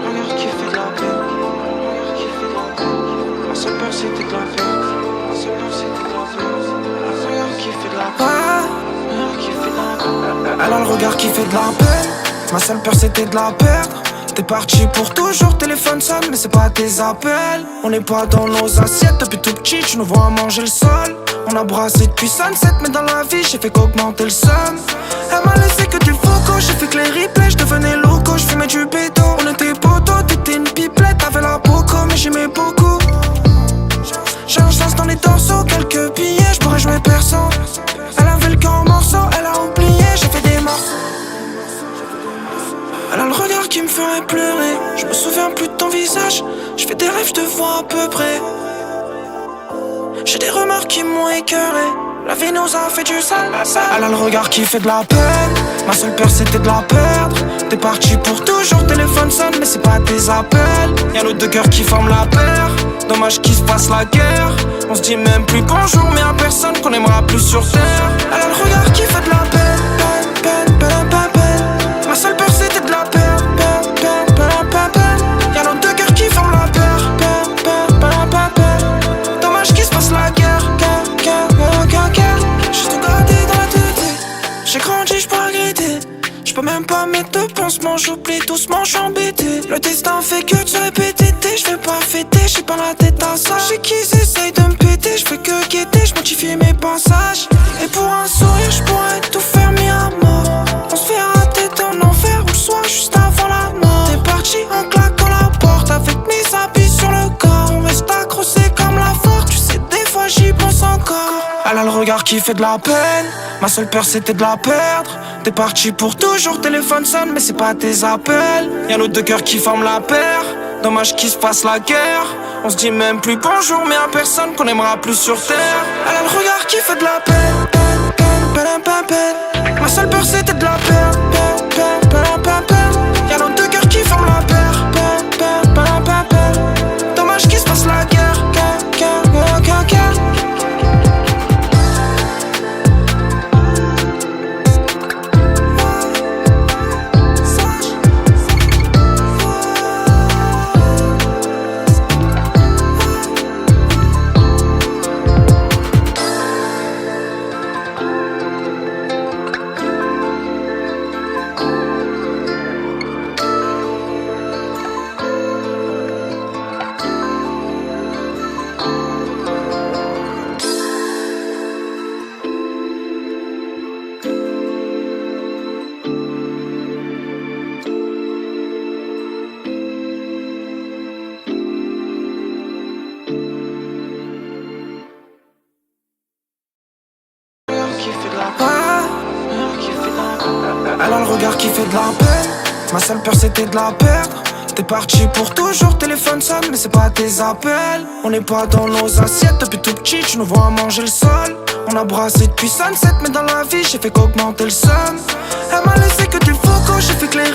Regarde qui fait de la peine. Regarde qui fait de la peine. Ma seule peur c'était de la peine. Ma seule peur c'était de la peine. Regarde qui fait de la peine. Regarde qui fait de la peine. Elle a le regard qui fait de la peine. Ma seule peur c'était de la perdre. T'es parti pour toujours, téléphone sonne mais c'est pas tes appels. On n'est pas dans nos assiettes depuis tout petit, tu nous vois manger le sol. On a brassé depuis sunset mais dans la vie j'ai fait qu'augmenter le somme. Elle m'a laissé que du foco, j'ai fait que les replays, je devenais loco, je fumais du béton. On était potos, t'étais une pipelette, t'avais la poco mais j'aimais beaucoup. J'ai un chance dans les torsos, quelques billets, je pourrais jouer perso. Elle avait le cœur en morceaux, elle a oublié, j'ai fait des morceaux. Elle a le regard qui me ferait pleurer. Je me souviens plus de ton visage. Je fais des rêves, je te vois à peu près. J'ai des remords qui m'ont écœuré. La vie nous a fait du sale. Elle a le regard qui fait de la peine. Ma seule peur c'était de la perdre. T'es parti pour toujours, téléphone sonne mais c'est pas tes appels. Y'a nos deux cœurs qui forment la paire. Dommage qu'il se fasse la guerre. On se dit même plus bonjour mais à personne qu'on aimera plus sur terre. Elle a le regard qui fait de la peine. Peine, peine, peine, peine, peine. Ma seule peur c'était de la peine. Peine, peine, peine, peine, peine. Y'a nos deux cœurs qui forment la paire. Peine, peine, peine, peine, peine. Dommage qu'il se fasse la guerre. J'ai tout gardé dans la tête. J'ai grandi, j'peux regretter. J'peux même pas mettre de pansement. J'oublie doucement, j'suis embêté. Le destin fait que de se répéter. J'vais pas fêter, j'ai pas la tête à ça. J'ai qui essayent de me péter. J'fais que guetter, j'modifie mes passages. Et pour un sourire, j'pourrais tout faire mis à mort. On se fait rater dans l'enfer ou le soir juste avant la mort. T'es parti en claquant la porte avec mes habits sur le corps. On reste accroché comme la force. Tu sais, des fois j'y pense encore. Elle a le regard qui fait de la peine. Ma seule peur c'était de la perdre. T'es parti pour toujours, téléphone sonne mais c'est pas tes appels. Y'a nos deux cœurs qui forment la paire. Dommage qu'il se fasse la guerre. On se dit même plus bonjour mais à personne qu'on aimera plus sur terre. Elle a le regard qui fait de la peine. Peine, peine, peine, peine, peine. Ma seule peur c'était de la peine. Peine, peine, peine, peine, peine. Y'a nos deux cœurs qui forment la paire. Peine, peine, peine, peine, peine. Dommage qu'il se passe la guerre. Elle a le regard qui fait de la peine. Ma seule peur c'était de la perdre. T'es parti pour toujours, téléphone sonne mais c'est pas tes appels. On n'est pas dans nos assiettes depuis tout petit, tu nous vois manger le sol. On a brassé depuis sunset mais dans la vie j'ai fait qu'augmenter le somme. Elle m'a laissé que du foco, j'ai fait que les